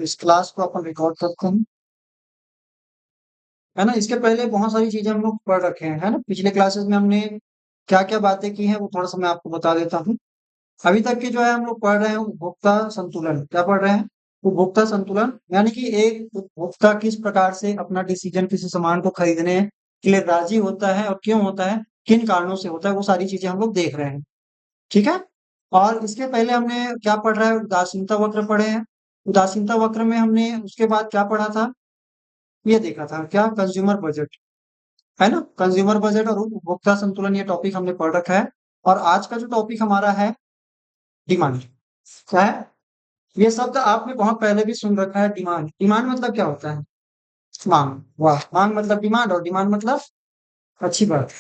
इस क्लास को अपन रिकॉर्ड करते हैं, है ना। इसके पहले बहुत सारी चीजें हम लोग पढ़ रखे हैं, है ना। पिछले क्लासेस में हमने क्या क्या बातें की हैं वो थोड़ा सा मैं आपको बता देता हूँ। अभी तक के जो है हम लोग पढ़ रहे हैं उपभोक्ता संतुलन। क्या पढ़ रहे हैं? उपभोक्ता संतुलन, यानी कि एक उपभोक्ता किस प्रकार से अपना डिसीजन किसी सामान को खरीदने के लिए राजी होता है और क्यों होता है, किन कारणों से होता है, वो सारी चीजें हम लोग देख रहे हैं। ठीक है। और इसके पहले हमने क्या पढ़ रहा है, उदासीनता वक्र पढ़े हैं। उदासीनता वक्र में हमने उसके बाद क्या पढ़ा था, ये देखा था क्या, कंज्यूमर बजट, है ना। कंज्यूमर बजट और उपभोक्ता संतुलन ये टॉपिक हमने पढ़ रखा है। और आज का जो टॉपिक हमारा है, डिमांड। क्या है? ये शब्द आपने बहुत पहले भी सुन रखा है, डिमांड। डिमांड मतलब क्या होता है? मांग। वाह, मांग मतलब डिमांड, और डिमांड मतलब, अच्छी बात।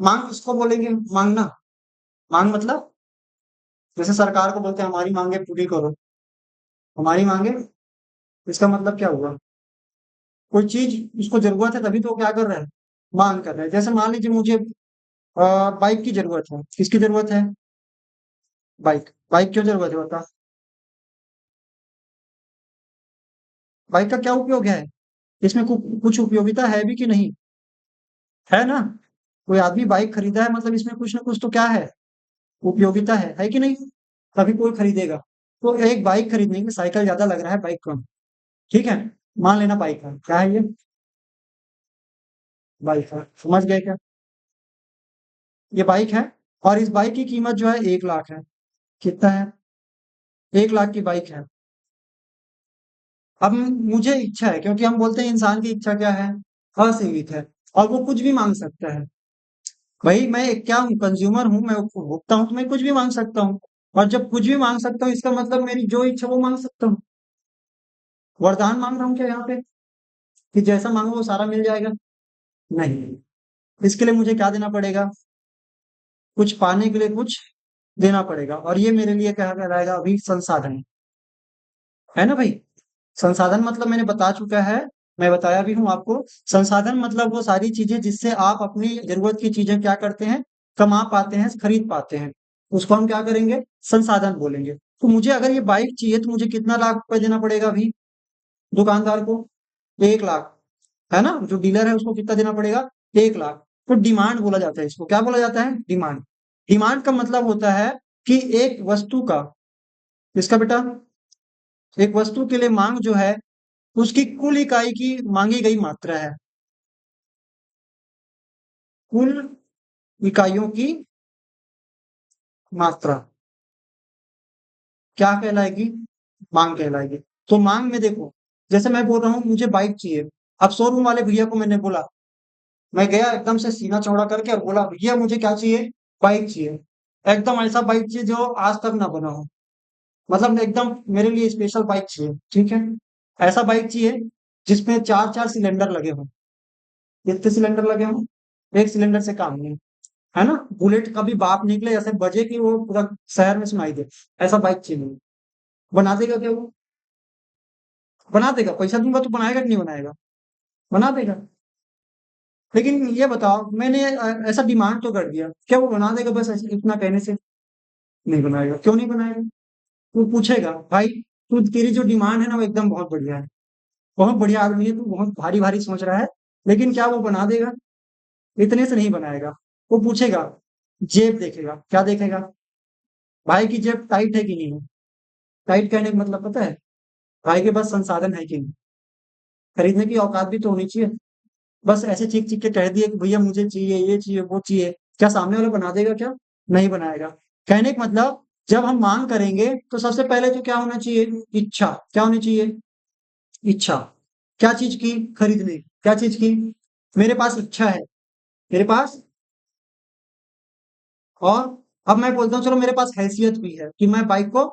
मांग किसको बोलेंगे? मांगना। मांग मतलब, जैसे सरकार को बोलते हैं हमारी मांगे पूरी करो, हमारी मांगे, इसका मतलब क्या हुआ? कोई चीज उसको जरूरत है तभी तो वो क्या कर रहा है, मांग कर रहा है। जैसे मान लीजिए मुझे बाइक की जरूरत है। किसकी जरूरत है? बाइक। बाइक क्यों जरूरत है बता? बाइक का क्या उपयोग है? इसमें कुछ उपयोगिता है भी कि नहीं? है ना। कोई आदमी बाइक खरीदा है मतलब इसमें कुछ ना कुछ तो क्या है, उपयोगिता है कि नहीं? तभी कोई खरीदेगा। तो एक बाइक खरीदने की, साइकिल ज्यादा लग रहा है, बाइक कम। ठीक है। मान लेना बाइक है, क्या है ये? बाइक है, समझ गए क्या? ये बाइक है। और इस बाइक की कीमत जो है 1 लाख है। कितना है? 1 लाख की बाइक है। अब मुझे इच्छा है, क्योंकि हम बोलते हैं इंसान की इच्छा क्या है, असीमित है, और वो कुछ भी मांग सकता है। भाई मैं क्या हूँ, कंज्यूमर हूँ, मैं उपभोक्ता हूँ, तो मैं कुछ भी मांग सकता हूँ। और जब कुछ भी मांग सकता हूँ, इसका मतलब मेरी जो इच्छा वो मांग सकता हूँ। वरदान मांग रहा हूँ क्या यहाँ पे, कि जैसा मांगो वो सारा मिल जाएगा? नहीं। इसके लिए मुझे क्या देना पड़ेगा? कुछ पाने के लिए कुछ देना पड़ेगा, और ये मेरे लिए क्या कहलाएगा अभी, संसाधन। है ना भाई। संसाधन मतलब मैंने बता चुका है, मैं बताया भी हूँ आपको। संसाधन मतलब वो सारी चीजें जिससे आप अपनी जरूरत की चीजें क्या करते हैं, कमा पाते हैं, खरीद पाते हैं, उसको हम क्या करेंगे, संसाधन बोलेंगे। तो मुझे अगर ये बाइक चाहिए तो मुझे कितना लाख रुपए देना पड़ेगा अभी दुकानदार को? 1 लाख। है ना। जो डीलर है उसको कितना देना पड़ेगा? 1 लाख। तो डिमांड बोला जाता है इसको। क्या बोला जाता है? डिमांड। डिमांड का मतलब होता है कि एक वस्तु का, इसका बेटा, एक वस्तु के लिए मांग जो है, उसकी कुल इकाई की मांगी गई मात्रा है। कुल इकाइयों की मात्रा क्या कहलाएगी? मांग कहलाएगी। तो मांग में देखो, जैसे मैं बोल रहा हूँ मुझे बाइक चाहिए। अब शोरूम वाले भैया को मैंने बोला, मैं गया एकदम से सीना चौड़ा करके और बोला भैया मुझे क्या चाहिए, बाइक चाहिए। एकदम ऐसा बाइक चाहिए जो आज तक ना बना हो, मतलब एकदम मेरे लिए स्पेशल बाइक चाहिए। ठीक है। ऐसा बाइक चाहिए जिसमें चार चार सिलेंडर लगे हों। कितने सिलेंडर लगे हों? एक सिलेंडर से काम नहीं, है ना। बुलेट का भी बाप निकले, ऐसे बजे कि वो पूरा शहर में सुनाई दे, ऐसा बाइक चाहिए मुझे। बना देगा क्या वो? बना देगा। पैसा दूंगा तो बनाएगा कि नहीं बनाएगा? बना देगा। लेकिन ये बताओ, मैंने ऐसा डिमांड तो कर दिया, क्या वो बना देगा बस ऐसे इतना कहने से? नहीं बनाएगा। क्यों नहीं बनाएगा? वो पूछेगा भाई, तू तेरी जो डिमांड है ना वो एकदम बहुत बढ़िया है, बहुत बढ़िया आदमी है तू, बहुत भारी भारी सोच रहा है, लेकिन क्या वो बना देगा? इतने से नहीं बनाएगा। वो पूछेगा, जेब देखेगा। क्या देखेगा? भाई की जेब टाइट है कि नहीं है। टाइट कहने का मतलब पता है, भाई के पास संसाधन है कि नहीं, खरीदने की औकात भी तो होनी चाहिए। बस ऐसे चीख चीख के कह दिए कि भैया मुझे चाहिए, ये चाहिए, वो चाहिए, क्या सामने वाला बना देगा क्या? नहीं बनाएगा। कहने का मतलब, जब हम मांग करेंगे तो सबसे पहले तो क्या होना चाहिए, इच्छा। क्या होनी चाहिए? इच्छा। क्या चीज की? खरीदने। क्या चीज की? मेरे पास इच्छा है, मेरे पास। और अब मैं बोलता हूँ चलो मेरे पास हैसियत भी है कि मैं बाइक को,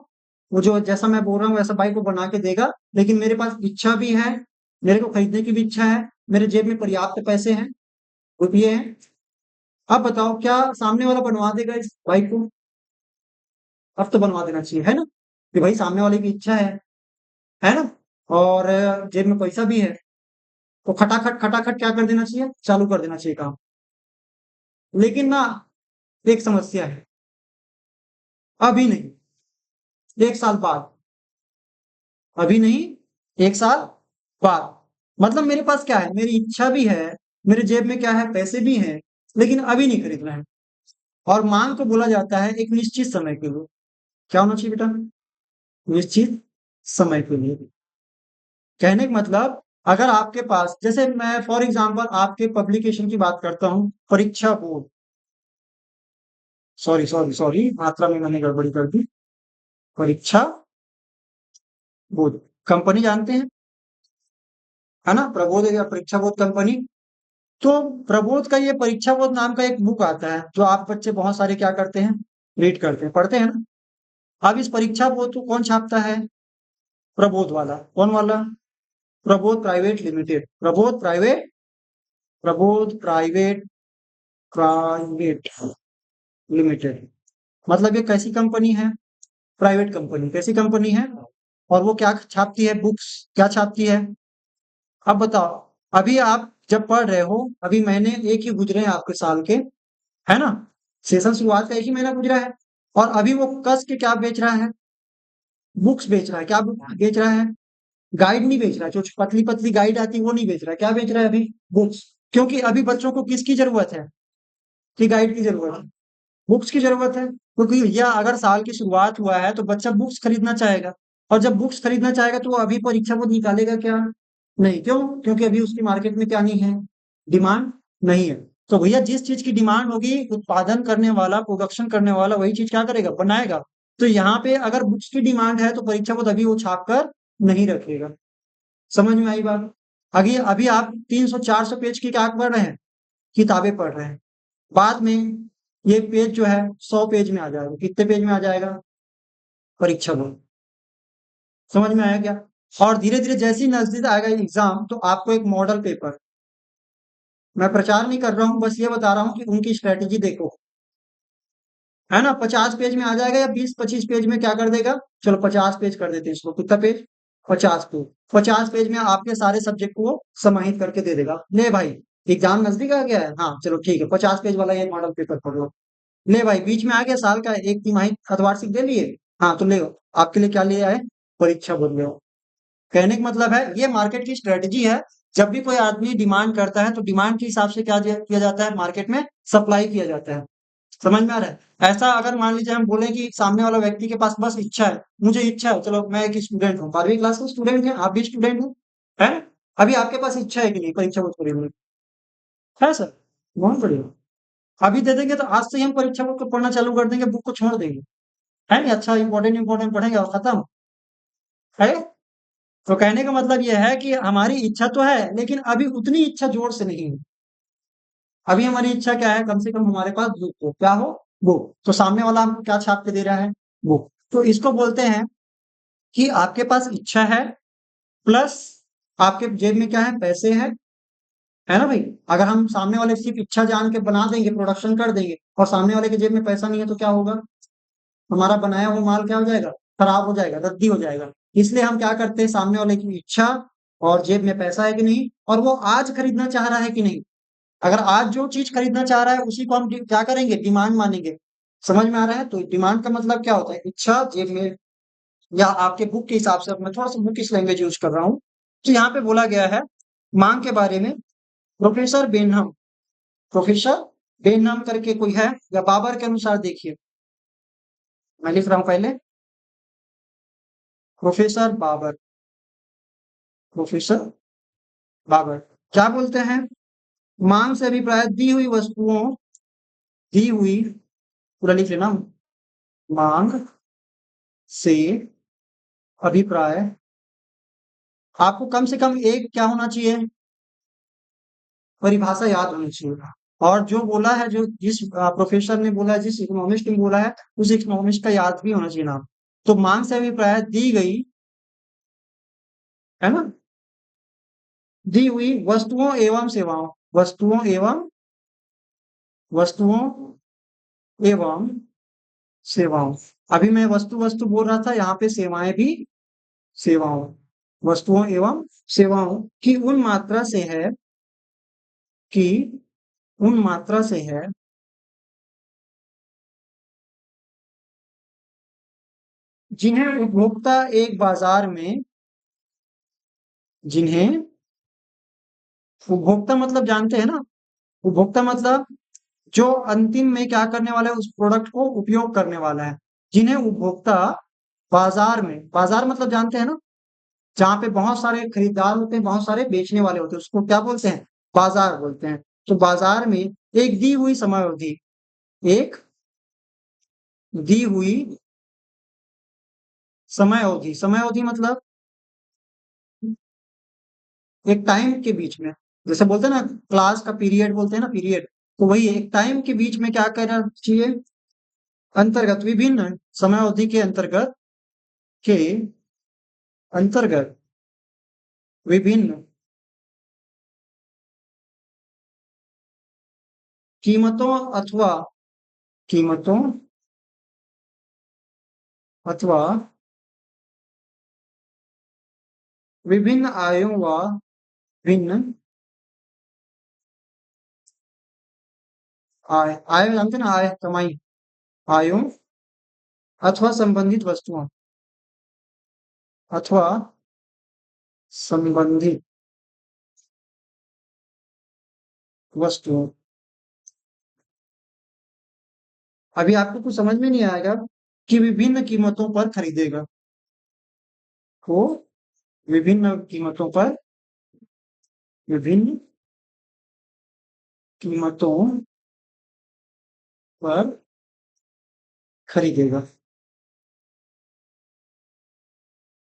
वो जो जैसा मैं बोल रहा हूँ वैसा बाइक को बना के देगा, लेकिन मेरे पास इच्छा भी है, मेरे को खरीदने की भी इच्छा है, मेरे जेब में पर्याप्त पैसे हैं, रुपये हैं। अब बताओ क्या सामने वाला बनवा देगा इस बाइक को? अब तो बनवा देना चाहिए, है ना, कि भाई सामने वाले की इच्छा है ना, और जेब में पैसा भी है, तो खटाखट खटाखट क्या कर देना चाहिए, चालू कर देना चाहिए काम। लेकिन ना, एक समस्या है, अभी नहीं, 1 साल बाद। अभी नहीं, 1 साल बाद। मतलब मेरे पास क्या है, मेरी इच्छा भी है, मेरे जेब में क्या है, पैसे भी हैं, लेकिन अभी नहीं खरीद रहे हैं। और मांग को बोला जाता है एक निश्चित समय के लिए। क्या होना चाहिए बेटा, निश्चित समय के लिए। कहने का मतलब, अगर आपके पास, जैसे मैं फॉर एग्जांपल आपके पब्लिकेशन की बात करता हूं, परीक्षा बोर्ड, सॉरी सॉरी सॉरी, मात्रा में मैंने गड़बड़ी कर दी। परीक्षा बोर्ड कंपनी जानते हैं, है ना, प्रबोध या परीक्षा बोर्ड कंपनी। तो प्रबोध का ये परीक्षा बोर्ड नाम का एक बुक आता है, जो आप बच्चे बहुत सारे क्या करते हैं, रीड करते हैं, पढ़ते हैं ना। अब इस परीक्षा बोर्ड को कौन छापता है, प्रबोध वाला। कौन वाला, Prabodh private limited, Prabodh private private limited. मतलब ये कैसी कंपनी है, प्राइवेट कंपनी, कैसी कंपनी है। और वो क्या छापती है, बुक्स क्या छापती है। अब बताओ, अभी आप जब पढ़ रहे हो, अभी महीने एक ही गुजरे हैं आपके साल के, है ना, सेशन शुरुआत का एक ही महीना गुजरा है, और अभी वो कस के क्या बेच रहा है, बुक्स बेच रहा है। क्या बुक बेच रहा है, गाइड नहीं बेच रहा है, जो पतली पतली गाइड आती है वो नहीं बेच रहा है, क्या बेच रहा है अभी, बुक्स। क्योंकि अभी बच्चों को किसकी जरूरत है, कि गाइड की जरूरत है, बुक्स की जरूरत है। क्योंकि यह अगर साल की शुरुआत हुआ है तो बच्चा बुक्स खरीदना चाहेगा, और जब बुक्स खरीदना चाहेगा तो वो अभी परीक्षा वो निकालेगा क्या, नहीं। क्यों, क्योंकि अभी उसकी मार्केट में क्या नहीं है, डिमांड नहीं है। तो भैया जिस चीज की डिमांड होगी, उत्पादन करने वाला, प्रोडक्शन करने वाला वही चीज क्या करेगा, बनाएगा। तो यहाँ पे अगर बुक्स की डिमांड है तो परीक्षा बोर्ड अभी वो छाप कर नहीं रखेगा। समझ में आई बात। अभी अभी आप 300-400 पेज की क्या पढ़ रहे हैं, किताबें पढ़ रहे हैं। बाद में ये पेज जो है 100 पेज में आ जाएगा। कितने पेज में आ जाएगा, परीक्षा बोर्ड। समझ में आया क्या। और धीरे धीरे जैसे ही नजदीक आएगा एग्जाम, तो आपको एक मॉडल पेपर, मैं प्रचार नहीं कर रहा हूँ, बस ये बता रहा हूँ कि उनकी स्ट्रेटेजी देखो, है ना। 50 पेज में आ जाएगा, या 20-25 पेज में क्या कर देगा, चलो 50 पेज कर देते हैं इसको। कितना पेज, 50 पेज। 50 पेज में आपके सारे सब्जेक्ट को समाहित करके दे देगा। ले भाई, एग्जाम नजदीक आ गया है, हाँ चलो ठीक है, 50 पेज वाला ये मॉडल पेपर पढ़ लो। ले भाई, बीच में आ गया साल का एक तिमाही अर्धवार्षिक दे लिए, हाँ तो ले, आपके लिए क्या ले आए, परीक्षा बोल रहे हो। कहने का मतलब है, ये मार्केट की स्ट्रेटजी है। जब भी कोई आदमी डिमांड करता है तो डिमांड के हिसाब से क्या किया जाता है, मार्केट में सप्लाई किया जाता है। समझ में आ रहा है। ऐसा अगर मान लीजिए हम बोले कि सामने वाला व्यक्ति के पास बस इच्छा है, मुझे इच्छा है, चलो मैं एक स्टूडेंट हूँ, 12वीं क्लास का स्टूडेंट है, आप भी स्टूडेंट हो, है। अभी आपके पास इच्छा है कि नहीं, परीक्षा बुक खरीदने की? है सर, बहुत बढ़िया। अभी दे देंगे तो आज से ही हम परीक्षा बुक को पढ़ना चालू कर देंगे, बुक को छोड़ देंगे, है नहीं, अच्छा इंपॉर्टेंट इंपॉर्टेंट पढ़ेंगे और खत्म, है। तो कहने का मतलब यह है कि हमारी इच्छा तो है, लेकिन अभी उतनी इच्छा जोर से नहीं है। अभी हमारी इच्छा क्या है, कम से कम हमारे पास बुक हो, क्या हो, बुक। तो सामने वाला हमको क्या छाप के दे रहा है, बुक। तो इसको बोलते हैं कि आपके पास इच्छा है, प्लस आपके जेब में क्या है, पैसे हैं, है ना भाई। अगर हम सामने वाले सिर्फ इच्छा जान के बना देंगे, प्रोडक्शन कर देंगे, और सामने वाले के जेब में पैसा नहीं है, तो क्या होगा, हमारा बनाया हुआ माल क्या हो जाएगा, खराब हो जाएगा, रद्दी हो जाएगा। इसलिए हम क्या करते हैं, सामने वाले की इच्छा और जेब में पैसा है कि नहीं, और वो आज खरीदना चाह रहा है कि नहीं। अगर आज जो चीज खरीदना चाह रहा है उसी को हम क्या करेंगे, डिमांड मानेंगे। समझ में आ रहा है। तो डिमांड का मतलब क्या होता है, इच्छा जेब में, या आपके बुक के हिसाब से। अब मैं थोड़ा सा बुक इस लैंग्वेज यूज कर रहा हूँ। तो यहाँ पे बोला गया है मांग के बारे में, प्रोफेसर बेनहम, प्रोफेसर बेनहम करके कोई है, या बाबर के अनुसार देखिए, मैं लिख रहा हूं पहले, प्रोफेसर बाबर, प्रोफेसर बाबर क्या बोलते हैं, मांग से अभिप्राय दी हुई वस्तुओं, दी हुई, पूरा लिख लेना, मांग से अभिप्राय, आपको कम से कम एक क्या होना चाहिए, परिभाषा याद होनी चाहिए। और जो बोला है, जो जिस प्रोफेसर ने बोला है, जिस इकोनॉमिस्ट ने बोला है, उस इकोनॉमिस्ट का याद भी होना चाहिए नाम। तो मांग से अभिप्राय दी गई, है ना, दी हुई वस्तुओं एवं सेवाओं, वस्तुओं एवं, वस्तुओं एवं सेवाओं। अभी मैं वस्तु वस्तु बोल रहा था, यहाँ पे सेवाएं भी, सेवाओं, वस्तुओं एवं सेवाओं की उन मात्रा से है, कि उन मात्रा से है, जिन्हें उपभोक्ता एक बाजार में जिन्हें उपभोक्ता मतलब जानते हैं ना, उपभोक्ता मतलब जो अंतिम में क्या करने वाला है, उस प्रोडक्ट को उपयोग करने वाला है। जिन्हें उपभोक्ता बाजार में, बाजार मतलब जानते हैं ना, जहाँ पे बहुत सारे खरीदार होते हैं, बहुत सारे बेचने वाले होते हैं, उसको क्या बोलते हैं, बाजार बोलते हैं। तो बाजार में एक दी हुई समय अवधि, एक दी हुई समय अवधि, समय अवधि मतलब एक टाइम के बीच में, जैसे बोलते हैं ना क्लास का पीरियड बोलते हैं ना, पीरियड, तो वही एक टाइम के बीच में क्या करना चाहिए, अंतर्गत, विभिन्न समय अवधि के अंतर्गत विभिन्न कीमतों अथवा कीमतों अथवा विभिन्न आयों व भिन्न आय, आय जानते हैं ना, आय कमाई, आयों अथवा संबंधित वस्तुओं, अथवा संबंधित वस्तुओं। अभी आपको कुछ समझ में नहीं आएगा कि विभिन्न कीमतों पर खरीदेगा, को विभिन्न कीमतों पर, विभिन्न कीमतों पर खरीदेगा।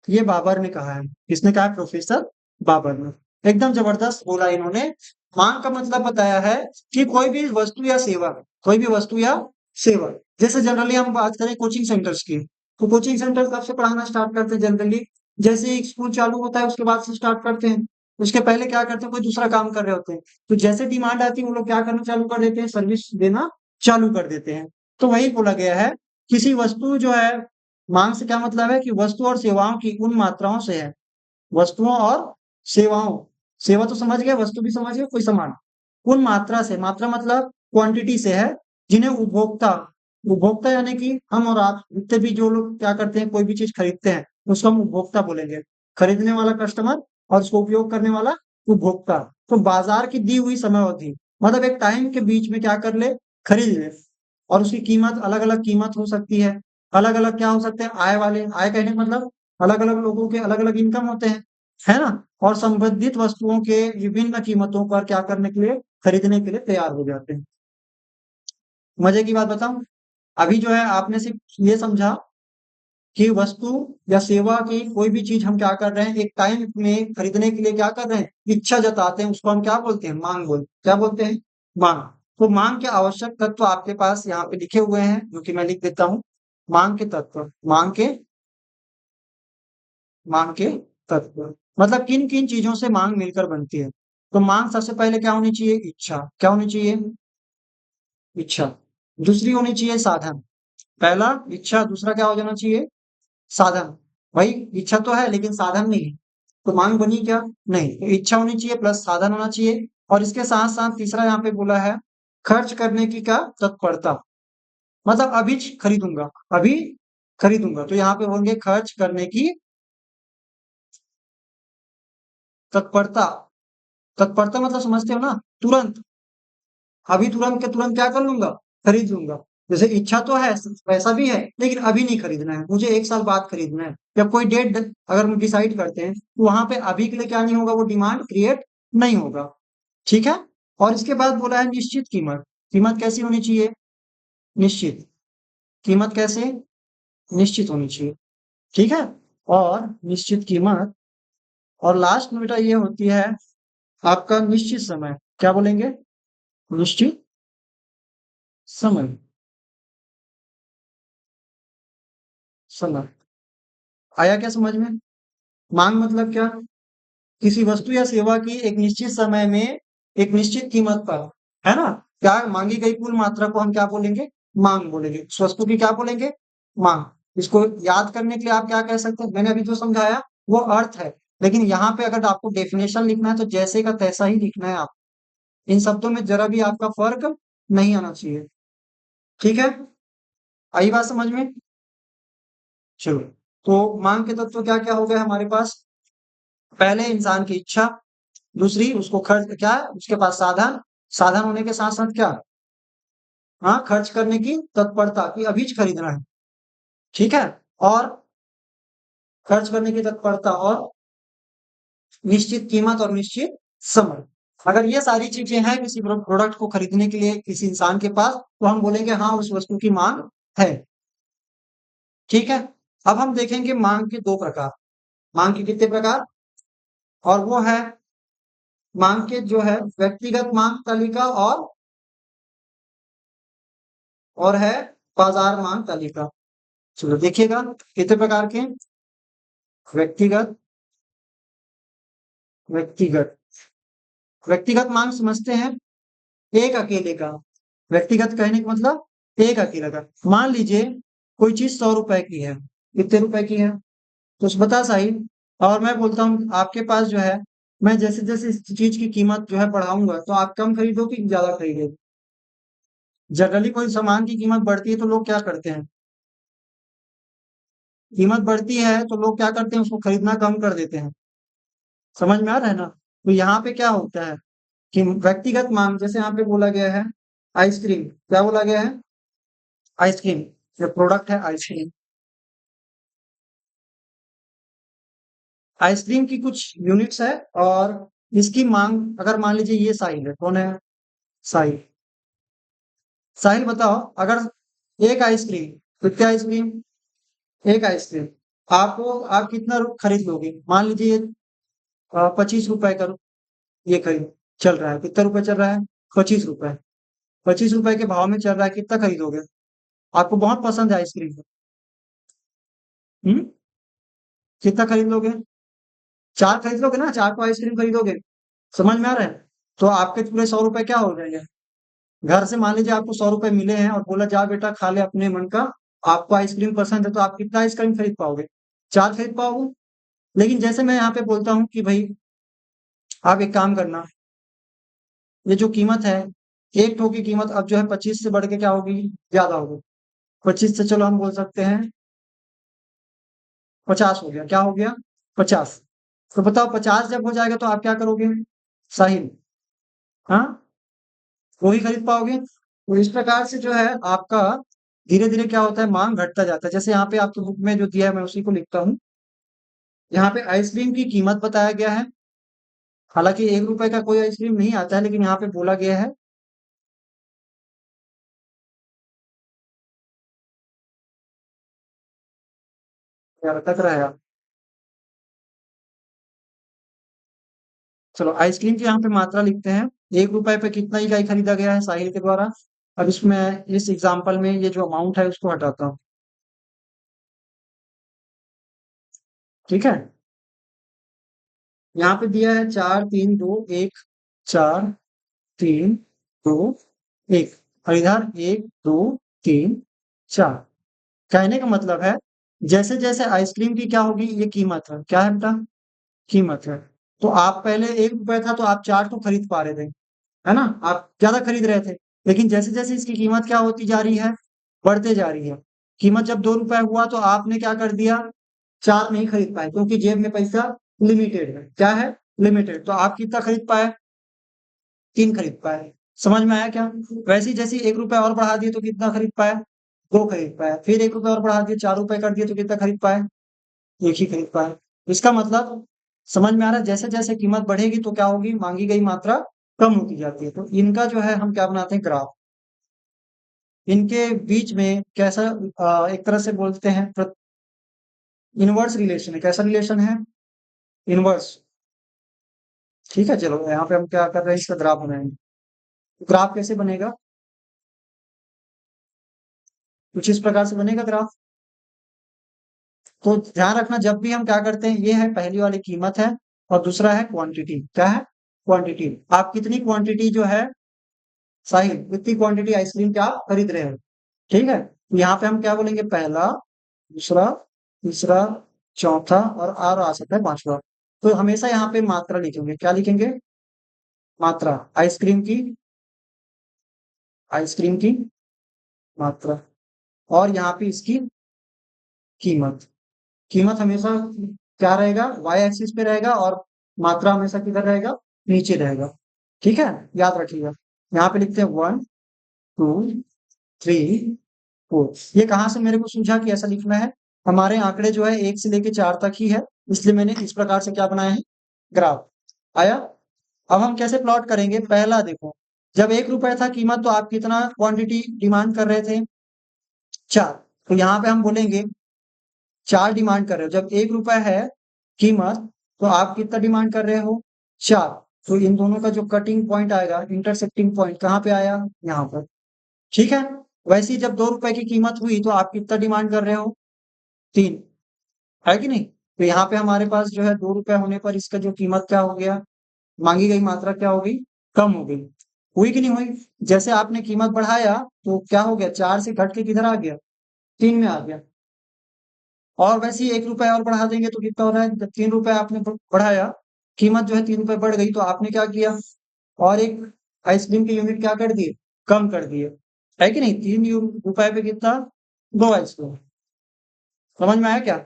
ये बाबर ने कहा है। किसने कहा है? प्रोफेसर बाबर ने। एकदम जबरदस्त बोला इन्होंने। मांग का मतलब बताया है कि कोई भी वस्तु या सेवा, कोई भी वस्तु या सेवा। जैसे जनरली हम बात करें कोचिंग सेंटर्स की, तो कोचिंग सेंटर कब से पढ़ाना स्टार्ट करते हैं जनरली? जैसे ही स्कूल चालू होता है उसके बाद से स्टार्ट करते हैं। उसके पहले क्या करते हैं, कोई दूसरा काम कर रहे होते हैं, तो जैसे डिमांड आती है वो लोग क्या करना चालू कर देते हैं, सर्विस देना चालू कर देते हैं। तो वही बोला गया है, किसी वस्तु जो है, मांग से क्या मतलब है कि वस्तु और सेवाओं की उन मात्राओं से है, वस्तुओं और सेवाओं, सेवा तो समझ गए, वस्तु भी समझ गए, कोई सामान, उन मात्रा से, मात्रा मतलब क्वांटिटी से है, जिन्हें उपभोक्ता, उपभोक्ता यानी कि हम और आप जितने भी जो लोग क्या करते हैं, कोई भी चीज खरीदते हैं, उसको हम उपभोक्ता बोलेंगे। खरीदने वाला कस्टमर और उसको उपयोग करने वाला उपभोक्ता। तो बाजार की दी हुई समय अवधि मतलब एक टाइम के बीच में क्या कर ले, खरीद ले। और उसकी कीमत अलग अलग कीमत हो सकती है, अलग अलग क्या हो सकते हैं, आय वाले, आय कहने का मतलब अलग अलग लोगों के अलग अलग इनकम होते हैं, है ना। और संबंधित वस्तुओं के विभिन्न कीमतों पर क्या करने के लिए, खरीदने के लिए तैयार हो जाते हैं। मजे की बात बताऊं, अभी जो है आपने सिर्फ ये समझा कि वस्तु या सेवा की कोई भी चीज हम क्या कर रहे हैं, एक टाइम में खरीदने के लिए क्या कर रहे हैं, इच्छा जताते हैं, उसको हम क्या बोलते हैं, मांग बोलते, क्या बोलते हैं, मांग। तो मांग के आवश्यक तत्व आपके पास यहाँ पे लिखे हुए हैं, जो कि मैं लिख देता हूँ। मांग के तत्व, मांग के तत्व मतलब किन किन चीजों से मांग मिलकर बनती है। तो मांग सबसे पहले क्या होनी चाहिए, इच्छा, क्या होनी चाहिए, इच्छा। दूसरी होनी चाहिए साधन, पहला इच्छा, दूसरा क्या हो जाना चाहिए, साधन। भाई इच्छा तो है लेकिन साधन नहीं है, तो मांग बनी क्या, नहीं। तो इच्छा होनी चाहिए प्लस साधन होना चाहिए। और इसके साथ साथ तीसरा यहाँ पे बोला है, खर्च करने की क्या तत्परता, मतलब अभी खरीदूंगा, अभी खरीदूंगा, तो यहाँ पे होंगे खर्च करने की तत्परता। तत्परता मतलब समझते हो ना, तुरंत, अभी तुरंत के तुरंत क्या कर लूंगा, खरीद लूंगा। जैसे इच्छा तो है, पैसा भी है, लेकिन अभी नहीं खरीदना है, मुझे एक साल बाद खरीदना है, या कोई डेट अगर हम डिसाइड करते हैं, तो वहां पे अभी के लिए क्या नहीं होगा, वो डिमांड क्रिएट नहीं होगा। ठीक है। और इसके बाद बोला है निश्चित कीमत, कीमत कैसी होनी चाहिए, निश्चित, कीमत कैसे, निश्चित होनी चाहिए। ठीक है। और निश्चित कीमत, और लास्ट में बेटा ये होती है आपका निश्चित समय, क्या बोलेंगे, निश्चित समय, समय। आया क्या समझ में? मांग मतलब क्या, किसी वस्तु या सेवा की एक निश्चित समय में एक निश्चित कीमत पर, है ना, क्या मांगी गई कुल मात्रा को हम क्या बोलेंगे, मांग बोलेंगे। उस वस्तु की क्या बोलेंगे, मांग। इसको याद करने के लिए आप क्या कह सकते हैं, मैंने अभी जो समझाया वो अर्थ है, लेकिन यहाँ पे अगर आपको डेफिनेशन लिखना है तो जैसे का तैसा ही लिखना है। आप इन शब्दों में जरा भी आपका फर्क नहीं आना चाहिए। ठीक है, आई बात समझ में? चलो, तो मांग के तत्व क्या क्या हो गए हमारे पास, पहले इंसान की इच्छा, दूसरी उसको खर्च क्या है, उसके पास साधन, साधन होने के साथ साथ क्या, हाँ, खर्च करने की तत्परता कि अभी खरीदना है, ठीक है, और खर्च करने की तत्परता और निश्चित कीमत और निश्चित समय। अगर ये सारी चीजें हैं किसी प्रोडक्ट को खरीदने के लिए किसी इंसान के पास, तो हम बोलेंगे हाँ उस वस्तु की मांग है। ठीक है। अब हम देखेंगे मांग के दो प्रकार। मांग के कितने प्रकार, और वो है मांग के जो है व्यक्तिगत मांग तालिका और है बाजार मांग तालिका। चलो देखिएगा कितने प्रकार के, व्यक्तिगत, व्यक्तिगत, व्यक्तिगत मांग समझते हैं एक अकेले का। व्यक्तिगत कहने का मतलब एक अकेले का। मान लीजिए कोई चीज 100 रुपए की है, कितने रुपए की है, तो उस बता साहिब, और मैं बोलता हूँ आपके पास जो है, मैं जैसे जैसे इस चीज की कीमत जो है बढ़ाऊंगा तो आप कम खरीदोगे कि ज्यादा खरीदोगे। जनरली कोई सामान की कीमत बढ़ती है तो लोग क्या करते हैं, कीमत बढ़ती है तो लोग क्या करते हैं, उसको खरीदना कम कर देते हैं। समझ में आ रहा है ना। तो यहाँ पे क्या होता है कि व्यक्तिगत मांग, जैसे यहाँ पे बोला गया है आइसक्रीम, क्या बोला गया है, आइसक्रीम, जो प्रोडक्ट है आइसक्रीम, आइसक्रीम की कुछ यूनिट्स है, और इसकी मांग अगर मान लीजिए ये साहिल है, कौन है, साहिल। साहिल बताओ, अगर एक आइसक्रीम, कितने आइसक्रीम, एक आइसक्रीम, आपको आप कितना खरीद लोगे, मान लीजिए 25 रुपए का ये खरीद चल रहा है, कितना रुपए चल रहा है, 25 रुपए, 25 रुपए के भाव में चल रहा है, कितना खरीदोगे, आपको बहुत पसंद है आइसक्रीम, हम्म, कितना खरीद लोगे, चार खरीद लोगे ना, चार को आइसक्रीम खरीदोगे। समझ में आ रहा है। तो आपके पूरे 100 रुपए क्या हो जाएंगे। घर से मान लीजिए आपको 100 रुपए मिले हैं और बोला जा बेटा खा ले अपने मन का, आपको आइसक्रीम पसंद है, तो आप कितना आइसक्रीम खरीद पाओगे, चार खरीद पाओगे। लेकिन जैसे मैं यहाँ पे बोलता हूँ कि भाई आप एक काम करना, ये जो कीमत है, एक ठो की कीमत अब जो है 25 से बढ़ के क्या होगी, ज्यादा होगी। 25 से चलो हम बोल सकते हैं 50 हो गया, क्या हो गया, 50। तो बताओ 50 जब हो जाएगा तो आप क्या करोगे, साहिल, हाँ, वही खरीद पाओगे। तो इस प्रकार से जो है आपका धीरे धीरे क्या होता है, मांग घटता जाता है। जैसे यहाँ पे आपके बुक में जो दिया है मैं उसी को लिखता हूँ। यहाँ पे आइसक्रीम की कीमत बताया गया है, हालांकि 1 रुपए का कोई आइसक्रीम नहीं आता है, लेकिन यहाँ पे बोला गया है, यार तक रहा है। चलो आइसक्रीम की यहाँ पे मात्रा लिखते हैं, 1 रुपए पे कितना इकाई खरीदा गया है साहिल के द्वारा। अब इसमें इस एग्जाम्पल में ये जो अमाउंट है उसको हटाता हूँ, ठीक है। यहाँ पे दिया है 4 3 2 1, 4 3 2 1, और इधर 1 2 3 4। कहने का मतलब है जैसे जैसे आइसक्रीम की क्या होगी, ये कीमत है, क्या है बेटा, कीमत है। तो आप पहले 1 रुपए था तो आप चार तो खरीद पा रहे थे, है ना, आप ज्यादा खरीद रहे थे। लेकिन जैसे जैसे इसकी कीमत क्या होती जा रही है, बढ़ते जा रही है। कीमत जब 2 रुपए हुआ तो आपने क्या कर दिया, चार नहीं खरीद पाए, क्योंकि जेब में पैसा लिमिटेड है, क्या है, लिमिटेड। तो आप कितना खरीद पाए, तीन खरीद पाए। समझ में आया क्या। वैसे ही जैसे 1 रुपए और बढ़ा दिए तो कितना खरीद पाए, दो खरीद पाए। फिर 1 रुपए और बढ़ा दिए, 4 रुपए कर दिए तो कितना खरीद पाए, एक ही खरीद पाए। इसका मतलब समझ में आ रहा है, जैसे जैसे कीमत बढ़ेगी तो क्या होगी, मांगी गई मात्रा कम होती जाती है। तो इनका जो है हम क्या बनाते हैं, ग्राफ। इनके बीच में कैसा एक तरह से बोलते हैं इनवर्स रिलेशन है। कैसा रिलेशन है, इनवर्स। ठीक है, चलो यहाँ पे हम क्या कर रहे हैं, इसका ग्राफ बनाएंगे। ग्राफ कैसे बनेगा, कुछ इस प्रकार से बनेगा ग्राफ। तो ध्यान रखना जब भी हम क्या करते हैं, ये है पहली वाली कीमत है, और दूसरा है क्वांटिटी, क्या है, क्वांटिटी। आप कितनी क्वांटिटी जो है साहिल, कितनी क्वांटिटी आइसक्रीम क्या आप खरीद रहे हो, ठीक है। तो यहाँ पे हम क्या बोलेंगे, पहला, दूसरा, तीसरा, चौथा, और आ सकता है पांचवा। तो हमेशा यहाँ पे मात्रा लिखेंगे, क्या लिखेंगे, मात्रा, आइसक्रीम की, आइसक्रीम की मात्रा, और यहाँ पे इसकी कीमत। कीमत हमेशा क्या रहेगा, वाई एक्सिस पे रहेगा, और मात्रा हमेशा किधर रहेगा, नीचे रहेगा। ठीक है, याद रखिएगा। यहाँ पे लिखते हैं 1 2 3 4। ये कहाँ से मेरे को सूझा कि ऐसा लिखना है? हमारे आंकड़े जो है 1 से लेके 4 तक ही है, इसलिए मैंने इस प्रकार से क्या बनाया है, ग्राफ। आया? अब हम कैसे प्लॉट करेंगे? पहला देखो, जब 1 रुपए था कीमत तो आप कितना क्वांटिटी डिमांड कर रहे थे? 4। तो यहाँ पे हम बोलेंगे 4 डिमांड कर रहे हो। जब 1 रुपए है कीमत, तो आप कितना डिमांड कर रहे हो? 4। तो इन दोनों का जो कटिंग पॉइंट आएगा, इंटरसेक्टिंग पॉइंट कहाँ पे आया? यहाँ पर। ठीक है। वैसे ही जब 2 रुपए की कीमत हुई तो आप कितना डिमांड कर रहे हो? 3। है कि नहीं? तो यहाँ पे हमारे पास जो है 2 रुपए होने पर इसका जो कीमत क्या हो गया, मांगी गई मात्रा क्या हो गई, कम हो गई। हुई कि नहीं हुई? जैसे आपने कीमत बढ़ाया तो क्या हो गया, 4 से घट के किधर आ गया, 3 में आ गया। और वैसे ही 1 रुपए और बढ़ा देंगे तो कितना हो रहा है, जब 3 रुपए आपने बढ़ाया, कीमत जो है 3 रुपए बढ़ गई, तो आपने क्या किया, और एक आइसक्रीम की यूनिट क्या कर दिए, कम कर दिए। है कि नहीं? 3 रुपए पे कितना, 2 आइसक्रीम। समझ में आया क्या?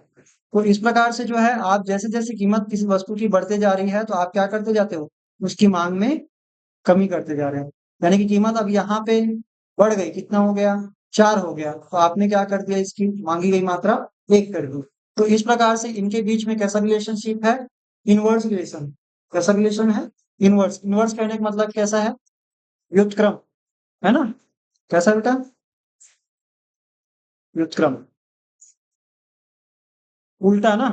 तो इस प्रकार से जो है, आप जैसे जैसे कीमत किसी वस्तु की बढ़ते जा रही है तो आप क्या करते जाते हो, उसकी मांग में कमी करते जा रहे हो। यानी कि कीमत अब यहाँ पे बढ़ गई, कितना हो गया, 4 हो गया, तो आपने क्या कर दिया, इसकी मांगी गई मात्रा 1 कर दी। तो इस प्रकार से इनके बीच में कैसा रिलेशनशिप है, इनवर्स रिलेशन। कैसा रिलेशन है, इनवर्स। इनवर्स कहने का मतलब कैसा है, व्युत्क्रम, है ना? कैसा बेटा, व्युत्क्रम, उल्टा ना।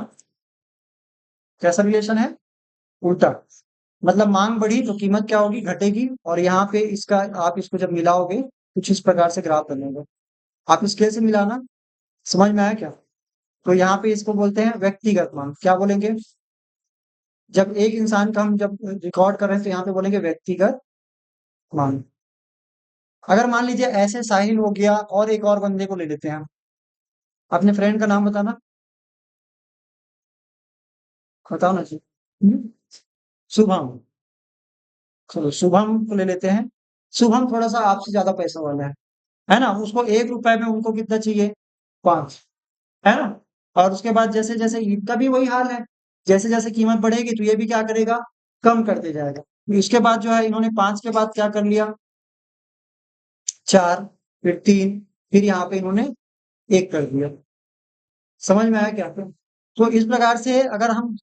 कैसा रिलेशन है, उल्टा। मतलब मांग बढ़ी तो कीमत क्या होगी, घटेगी, और यहाँ पे इसका आप इसको जब मिलाओगे कुछ इस प्रकार से ग्राफ बनेगा। आप स्केल से मिलाना। समझ में आया क्या? तो यहाँ पे इसको बोलते हैं व्यक्तिगत मांग। क्या बोलेंगे, जब एक इंसान का हम जब रिकॉर्ड कर रहे हैं तो यहाँ पे बोलेंगे व्यक्तिगत मांग। अगर मान लीजिए ऐसे साहिल हो गया, और एक और बंदे को ले लेते हैं हम, अपने फ्रेंड का नाम बताना, बताओ ना जी। शुभम। चलो शुभम को ले लेते हैं। शुभम थोड़ा सा आपसे ज्यादा पैसा वाला है ना? उसको 1 रुपए में उनको कितना चाहिए, 5, है ना? और उसके बाद जैसे जैसे इनका भी वही हाल है, जैसे जैसे कीमत बढ़ेगी तो ये भी क्या करेगा, कम करते जाएगा। इसके बाद जो है इन्होंने 5 के बाद क्या कर लिया, 4, फिर 3, फिर यहाँ पे इन्होंने 1 कर दिया। समझ में आया क्या आपको? तो इस प्रकार से अगर हम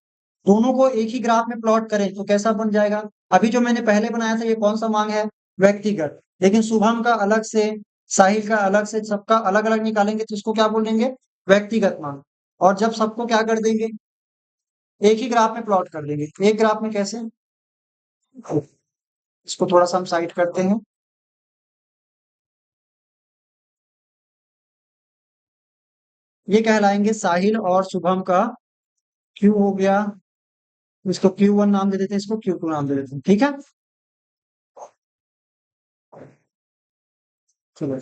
दोनों को एक ही ग्राफ में प्लॉट करें तो कैसा बन जाएगा? अभी जो मैंने पहले बनाया था ये कौन सा मांग है, व्यक्तिगत। लेकिन शुभम का अलग से, साहिल का अलग से, सबका अलग अलग निकालेंगे तो इसको क्या बोलेंगे, व्यक्तिगत मांग। और जब सबको क्या कर देंगे, एक ही ग्राफ में प्लॉट कर देंगे। एक ग्राफ में कैसे, इसको थोड़ा सा हम साइड करते हैं। ये कहलाएंगे साहिल और शुभम का क्यू हो गया, इसको Q1 नाम दे देते हैं, इसको Q2 नाम दे देते हैं। ठीक है, चलो।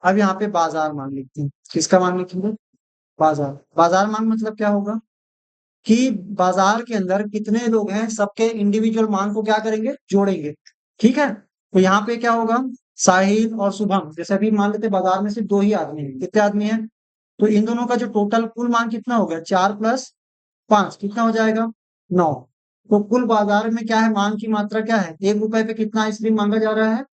अब यहाँ पे बाजार मांग लिखते हैं। किसका मांग लिखेंगे, बाजार। बाजार मांग मतलब क्या होगा, कि बाजार के अंदर कितने लोग हैं, सबके इंडिविजुअल मांग को क्या करेंगे, जोड़ेंगे। ठीक है। तो यहाँ पे क्या होगा, साहिल और शुभम, जैसे अभी मान लेते हैं बाजार में सिर्फ 2 ही आदमी हैं। कितने आदमी हैं, तो इन दोनों का जो टोटल कुल मांग कितना हो गया, 4 + 5 कितना हो जाएगा, 9। तो कुल बाजार में क्या है, मांग की मात्रा क्या है, 1 रुपए पे कितना आइसक्रीम मांगा जा रहा है,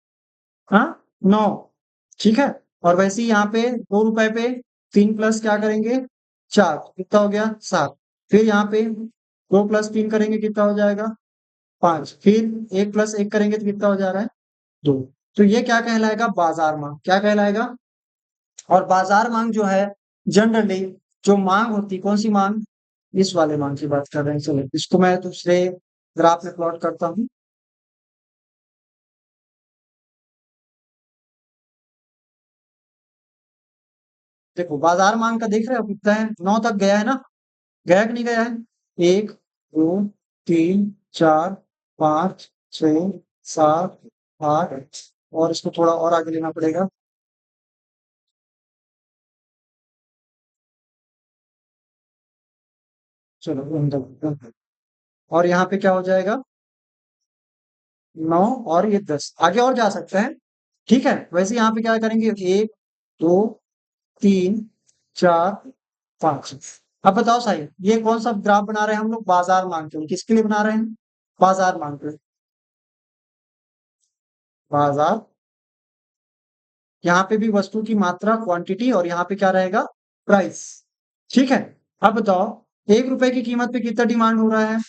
हाँ, 9। ठीक है। और वैसे ही यहाँ पे 2 रुपए पे 3 प्लस क्या करेंगे, 4, कितना हो गया, 7। फिर यहाँ पे 2 + 3 करेंगे, कितना हो जाएगा, 5। फिर 1 + 1 करेंगे तो कितना हो जा रहा है, 2। तो ये क्या कहलाएगा, बाजार मांग। क्या कहलाएगा? और बाजार मांग जो है, जनरली जो मांग होती, कौन सी मांग, इस वाले मांग की बात कर रहे हैं। चलो इसको मैं दूसरे ग्राफ में प्लॉट करता हूँ। देखो बाजार मांग का देख रहे हो कितना है, 9 तक गया है ना, गया कि नहीं गया है, 1 2 3 4 5 6 7 8, और इसको थोड़ा और आगे लेना पड़ेगा। चलो अंदर। और यहाँ पे क्या हो जाएगा, 9, और ये 10, आगे और जा सकता है। ठीक है, वैसे यहाँ पे क्या करेंगे, 1 2 3 4 5। अब बताओ साहिब, ये कौन सा ग्राफ बना रहे हैं हम लोग, बाजार मांग के लिए। किसके लिए बना रहे हैं, बाजार मांग के लिए। बाजार, यहाँ पे भी वस्तु की मात्रा क्वांटिटी, और यहाँ पे क्या रहेगा, प्राइस। ठीक है, अब बताओ 1 रुपए की कीमत पे कितना डिमांड हो रहा है,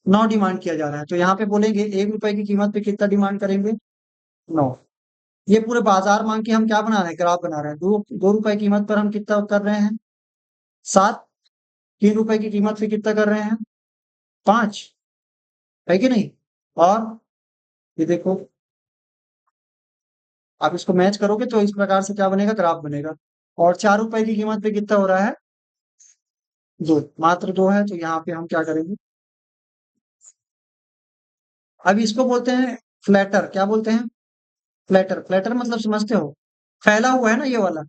9 डिमांड किया जा रहा है। तो यहाँ पे बोलेंगे 1 रुपए की कीमत पे कितना डिमांड करेंगे, 9। ये पूरे बाजार मांग के हम क्या बना रहे हैं, ग्राफ बना रहे हैं। 2 रुपए कीमत पर हम कितना कर रहे हैं, 7। 3 रुपए की कीमत पे कितना कर रहे हैं, 5, है कि नहीं। और ये देखो, आप इसको मैच करोगे तो इस प्रकार से क्या बनेगा, ग्राफ बनेगा। और 4 रुपए की कीमत पे कितना हो रहा है, 2, मात्र 2 है। तो यहाँ पे हम क्या करेंगे, अब इसको बोलते हैं फ्लैटर। क्या बोलते हैं, फ्लैटर। फ्लैटर मतलब समझते हो, फैला हुआ है ना ये वाला।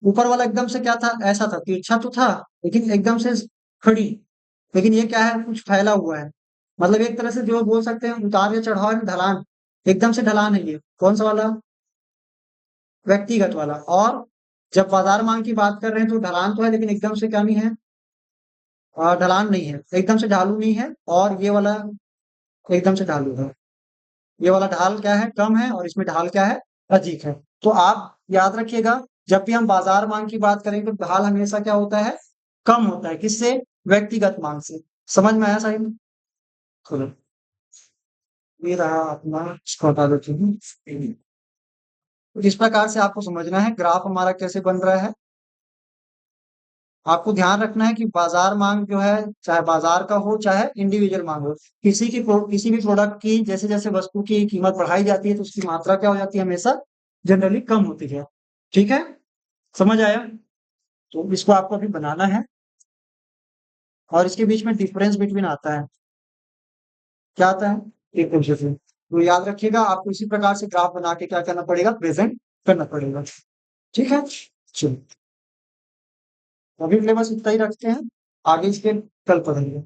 ऊपर वाला एकदम से क्या था, ऐसा था, तिरछा तो था लेकिन एकदम से खड़ी। लेकिन ये क्या है, कुछ फैला हुआ है। मतलब एक तरह से जो बोल सकते हैं उतार या चढ़ाव या ढलान, एकदम से ढलान है ये। कौन सा वाला, व्यक्तिगत वाला। और जब बाजार मांग की बात कर रहे हैं तो ढलान तो है लेकिन एकदम से क्या नहीं है, ढलान नहीं है, एकदम से ढालू नहीं है। और ये वाला एकदम से ढालू है। ये वाला ढाल क्या है, कम है, और इसमें ढाल क्या है, अधिक है। तो आप याद रखिएगा, जब भी हम बाजार मांग की बात करें तो ढाल हमेशा क्या होता है, कम होता है। किससे, व्यक्तिगत मांग से। समझ में आया साहिब, चलो ये रहा अपना, इसको हटा देती हूँ। तो इस प्रकार से आपको समझना है ग्राफ हमारा कैसे बन रहा है। आपको ध्यान रखना है कि बाजार मांग जो है, चाहे बाजार का हो चाहे इंडिविजुअल मांग हो, किसी भी प्रोडक्ट की जैसे जैसे वस्तु की कीमत बढ़ाई जाती है तो उसकी मात्रा क्या हो जाती है, हमेशा जनरली कम होती है। ठीक है, समझ आया। तो इसको आपको अभी बनाना है, और इसके बीच में डिफरेंस बिटवीन आता है। क्या आता है, एक दूसरे से। तो याद रखिएगा, आपको इसी प्रकार से ग्राफ बना के क्या करना पड़ेगा, प्रेजेंट करना पड़ेगा। ठीक है, चलो अभी के लिए बस इतना ही रखते हैं, आगे इसके कल पढ़ेंगे।